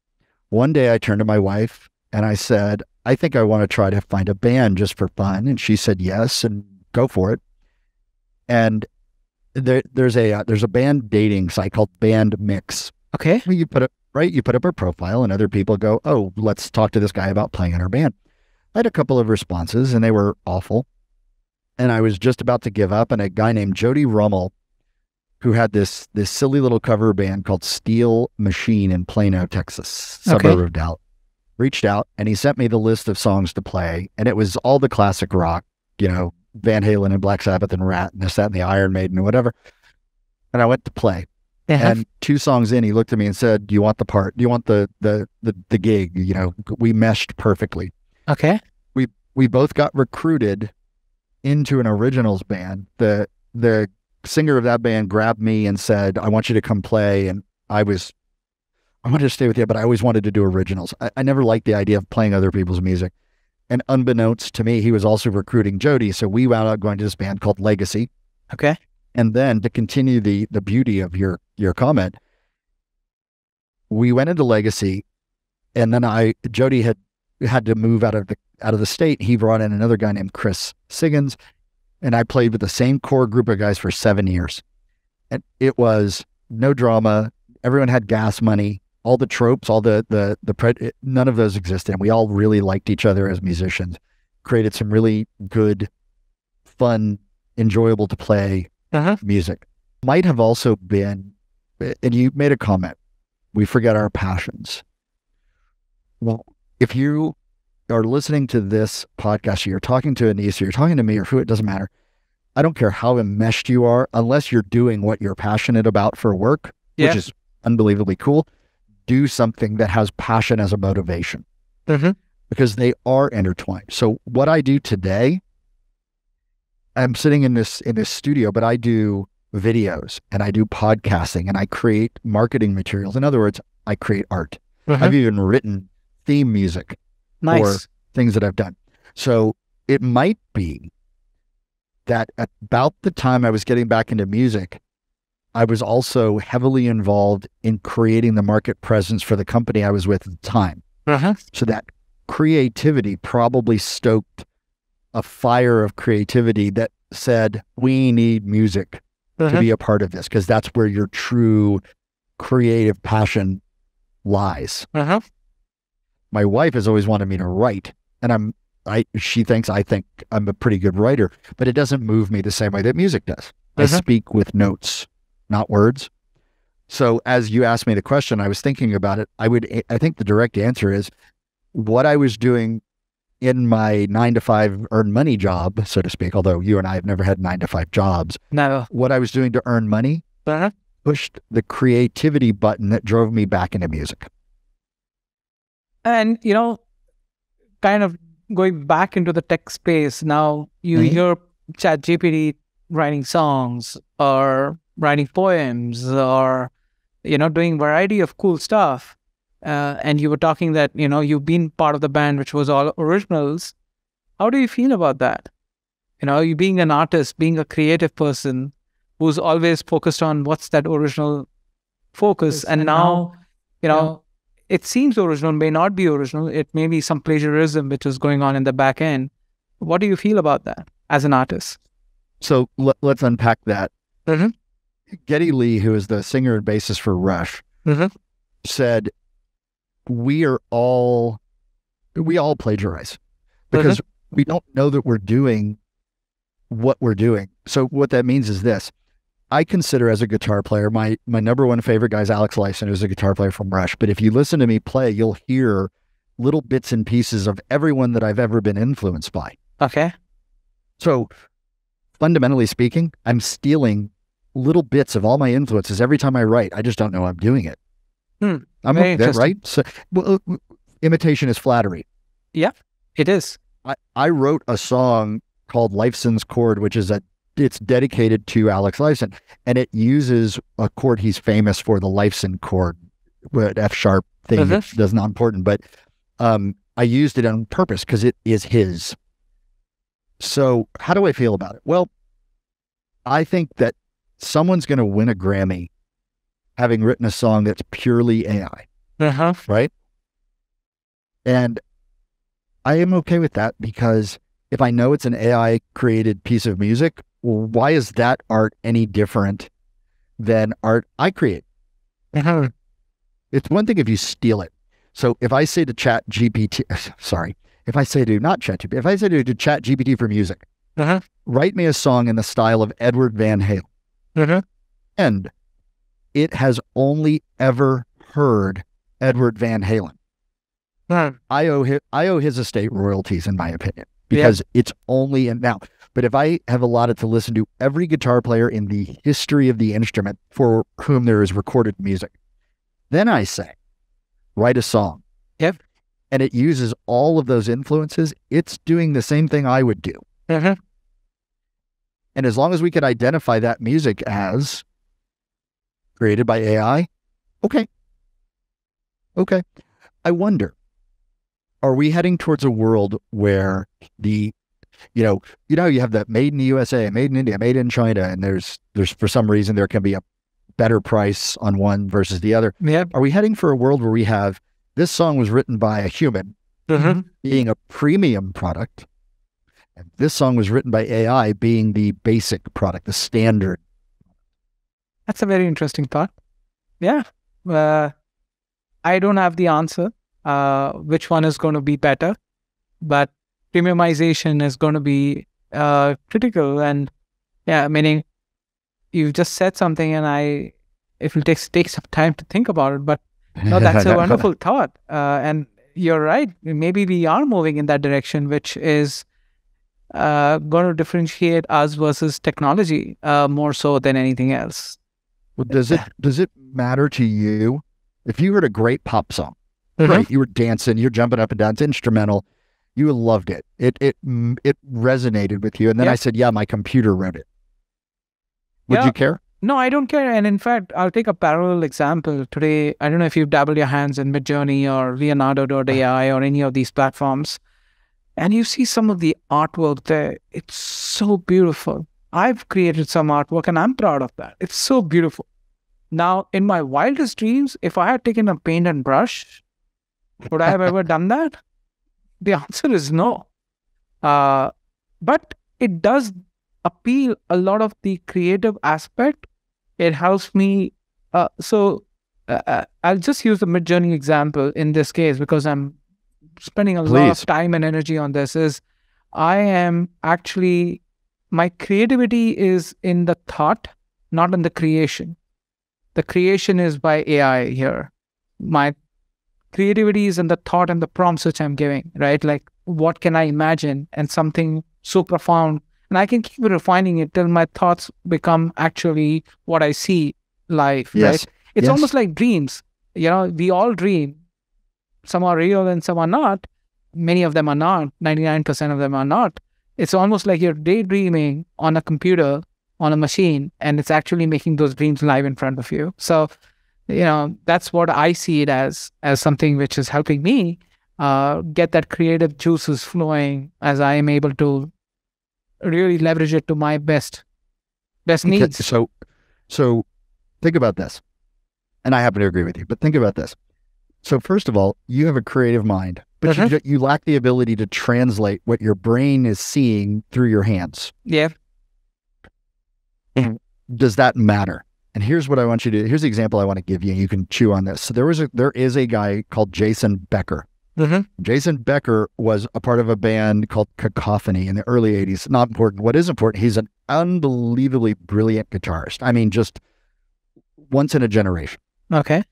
One day I turned to my wife and I said, I think I want to try to find a band just for fun. And she said, yes, and go for it. And there's a band dating site called Band Mix. Okay. You put up a profile and other people go, oh, let's talk to this guy about playing in our band. I had a couple of responses and they were awful. And I was just about to give up. And a guy named Jody Rummel, who had this silly little cover band called Steel Machine in Plano, Texas, suburb of Dallas, reached out and he sent me the list of songs to play. And it was all the classic rock, Van Halen and Black Sabbath and Rat and this, that, and the Iron Maiden and whatever. And I went to play. And 2 songs in, he looked at me and said, do you want the part? Do you want the gig? We meshed perfectly. Okay. We both got recruited into an originals band. The singer of that band grabbed me and said, I want you to come play. And I wanted to stay with you, but I always wanted to do originals. I never liked the idea of playing other people's music. And unbeknownst to me, he was also recruiting Jody. So we wound up going to this band called Legacy. Okay. And then to continue the beauty of your comment, we went into Legacy, and then Jody had to move out of the state. He brought in another guy named Chris Siggins, and I played with the same core group of guys for 7 years. And it was no drama. Everyone had gas money. All the tropes, none of those existed. And we all really liked each other as musicians. Created some really good, fun, enjoyable to play music. Might have also been, and you made a comment, we forget our passions. Well, if you are listening to this podcast, or you're talking to Anise, or you're talking to me, or who, it doesn't matter. I don't care how enmeshed you are, unless you're doing what you're passionate about for work, which is unbelievably cool. Do something that has passion as a motivation, because they are intertwined. So what I do today, I'm sitting in this studio, but I do videos and I do podcasting and I create marketing materials. In other words, I create art. I've even written theme music for things that I've done. So it might be that at about the time I was getting back into music, I was also heavily involved in creating the market presence for the company I was with at the time. So that creativity probably stoked a fire of creativity that said, we need music to be a part of this, because that's where your true creative passion lies. My wife has always wanted me to write, and she thinks I think I'm a pretty good writer, but it doesn't move me the same way that music does. I speak with notes, not words. So as you asked me the question, I was thinking about it. I think the direct answer is what I was doing in my 9-to-5 earn money job, so to speak, although you and I have never had 9-to-5 jobs. No. What I was doing to earn money pushed the creativity button that drove me back into music. And, kind of going back into the tech space, now you hear ChatGPT writing songs or writing poems or, doing variety of cool stuff. And you were talking that, you've been part of the band, which was all originals. How do you feel about that? You being an artist, being a creative person who's always focused on what's that original focus. And now, it seems original, may not be original. It may be some plagiarism which is going on in the back end. What do you feel about that as an artist? So let's unpack that. Geddy Lee, who is the singer and bassist for Rush, said, we all plagiarize because we don't know that we're doing what we're doing. So what that means is this. I consider as a guitar player, my number one favorite guy is Alex Lifeson, who's a guitar player from Rush. But if you listen to me play, you'll hear little bits and pieces of everyone that I've ever been influenced by. Okay. So fundamentally speaking, I'm stealing little bits of all my influences every time I write. I just don't know I'm doing it. I'm that right. So, imitation is flattery. Yeah, it is. I wrote a song called Lifeson's Chord, which is it's dedicated to Alex Lifeson, and it uses a chord he's famous for, the Lifeson chord, F sharp thing. That's not important, but I used it on purpose because it is his. So how do I feel about it? Well, I think that someone's going to win a Grammy having written a song that's purely AI, right? And I am okay with that, because if I know it's an AI created piece of music, well, why is that art any different than art I create? It's one thing if you steal it. So if I say to ChatGPT, if I say to ChatGPT for music, write me a song in the style of Edward Van Halen, and it has only ever heard Edward Van Halen. I owe his estate royalties, in my opinion, because it's only in now. But if I have allotted to listen to every guitar player in the history of the instrument for whom there is recorded music, then I say, write a song. And it uses all of those influences. It's doing the same thing I would do. And as long as we could identify that music as created by AI, okay. I wonder, are we heading towards a world where you have that made in the USA, made in India, made in China, and there's for some reason there can be a better price on one versus the other. Yeah. Are we heading for a world where we have this song was written by a human being a premium product, and this song was written by AI being the basic product, the standard? That's a very interesting thought. Yeah. I don't have the answer, which one is going to be better, but premiumization is going to be critical. And yeah, meaning you just said something and it will take some time to think about it, but no, that's a wonderful thought. And you're right. Maybe we are moving in that direction, which is going to differentiate us versus technology more so than anything else. Well, does it matter to you if you heard a great pop song? Right, you were dancing, you're jumping up and down, it's instrumental, you loved it. It resonated with you, and then I said, "Yeah, my computer wrote it." Would you care? No, I don't care. And in fact, I'll take a parallel example. Today, I don't know if you've dabbled your hands in Midjourney or Leonardo.ai or any of these platforms, and you see some of the artwork there. It's so beautiful. I've created some artwork and I'm proud of that. It's so beautiful. Now, in my wildest dreams, if I had taken a paint and brush, would I have ever done that? The answer is no. But it does appeal a lot of the creative aspect. It helps me. I'll just use the Midjourney example in this case because I'm spending a lot of time and energy on this. I am actually, my creativity is in the thought, not in the creation. The creation is by AI here. My creativity is in the thought and the prompts which I'm giving, right? Like, what can I imagine? And something so profound. And I can keep refining it till my thoughts become actually what I see live, right? It's almost like dreams. We all dream. Some are real and some are not. Many of them are not. 99% of them are not. It's almost like you're daydreaming on a computer, on a machine, and it's actually making those dreams live in front of you. So, that's what I see it as something which is helping me get that creative juices flowing as I am able to really leverage it to my best needs. So think about this, and I happen to agree with you, but think about this. So first of all, you have a creative mind, but you lack the ability to translate what your brain is seeing through your hands. Yeah. Does that matter? And here's what I want you to, here's the example I want to give you. You can chew on this. So there is a guy called Jason Becker. Jason Becker was a part of a band called Cacophony in the early 80s. Not important. What is important, he's an unbelievably brilliant guitarist. I mean, just once in a generation. Okay.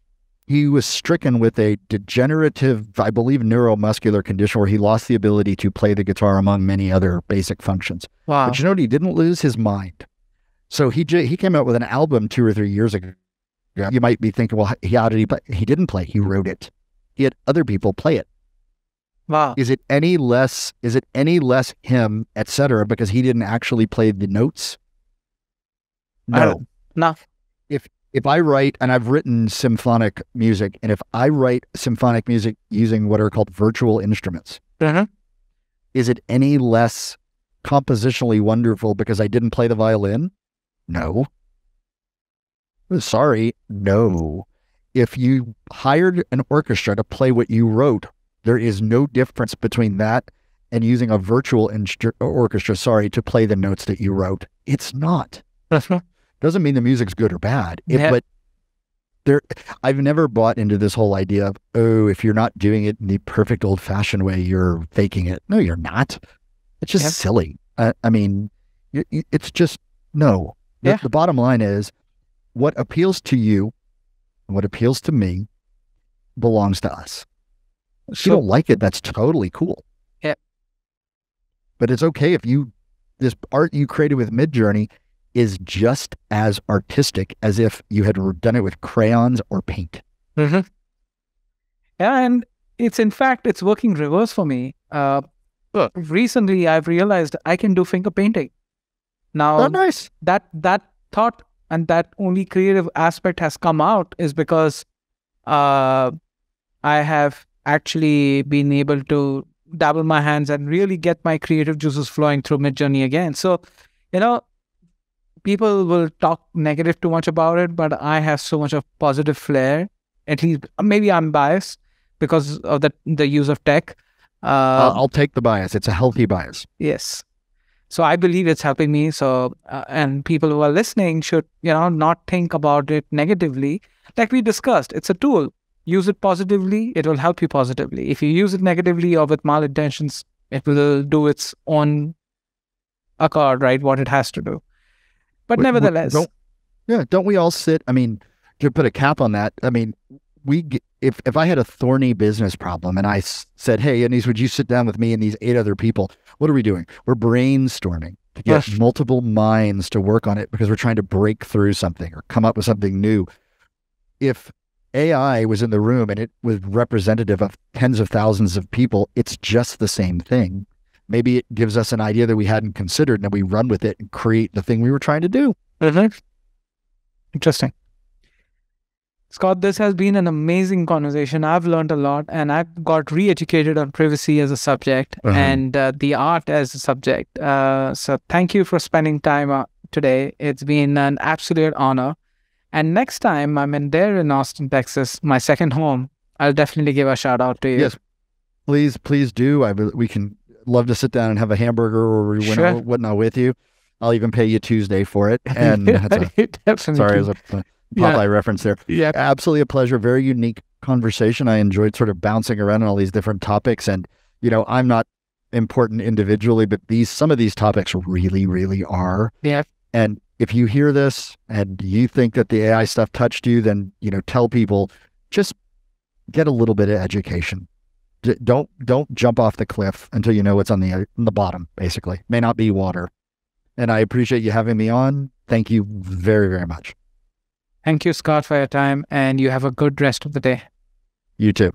He was stricken with a degenerative, I believe, neuromuscular condition where he lost the ability to play the guitar among many other basic functions. Wow. But you know what? He didn't lose his mind. So he came out with an album 2 or 3 years ago. You might be thinking, well, how did he play? He didn't play. He wrote it. He had other people play it. Wow. Is it any less him, etc., because he didn't actually play the notes? No. No. If I write, and I've written symphonic music, and if I write symphonic music using what are called virtual instruments, is it any less compositionally wonderful because I didn't play the violin? No. Sorry, no. If you hired an orchestra to play what you wrote, there is no difference between that and using a virtual orchestra, to play the notes that you wrote. It's not. Doesn't mean the music's good or bad. But I've never bought into this whole idea of, if you're not doing it in the perfect old-fashioned way, you're faking it. No, you're not. It's just silly. I mean, it's just, no. The bottom line is, what appeals to you and what appeals to me belongs to us. If you don't like it, that's totally cool. Yeah. But it's okay if this art you created with Midjourney is just as artistic as if you had done it with crayons or paint. Yeah, and it's working reverse for me. Recently, I've realized I can do finger painting. Now, nice. That thought and that only creative aspect has come out is because I have actually been able to dabble my hands and really get my creative juices flowing through Midjourney again. So, you know, people will talk negative too much about it, but I have so much of positive flair. At least maybe I'm biased because of the use of tech. I'll take the bias. It's a healthy bias. Yes. So I believe it's helping me. So, and people who are listening should, not think about it negatively. Like we discussed, it's a tool. Use it positively, it will help you positively. If you use it negatively or with malintentions, it will do its own accord, right? What it has to do. But nevertheless. Don't we all sit? I mean, to put a cap on that, I mean, if I had a thorny business problem and I said, hey, Anis, would you sit down with me and these 8 other people? What are we doing? We're brainstorming to get multiple minds to work on it because we're trying to break through something or come up with something new. If AI was in the room and it was representative of tens of thousands of people, it's just the same thing. Maybe it gives us an idea that we hadn't considered, and then we run with it and create the thing we were trying to do. Interesting. Scott, this has been an amazing conversation. I've learned a lot, and I've got re-educated on privacy as a subject and the art as a subject. So thank you for spending time today. It's been an absolute honor. And next time I'm in Austin, Texas, my second home, I'll definitely give a shout out to you. Yes, please do. We can love to sit down and have a hamburger or whatnot with you. I'll even pay you Tuesday for it. And sorry, as a Popeye reference there. Yeah, absolutely a pleasure. Very unique conversation. I enjoyed sort of bouncing around on all these different topics. And I'm not important individually, but some of these topics really, really are. Yeah. And if you hear this and you think that the AI stuff touched you, then, tell people, just get a little bit of education. Don't jump off the cliff until you know what's on the bottom, basically. May not be water. And I appreciate you having me on. Thank you very, very much. Thank you, Scott, for your time, and you have a good rest of the day. You too.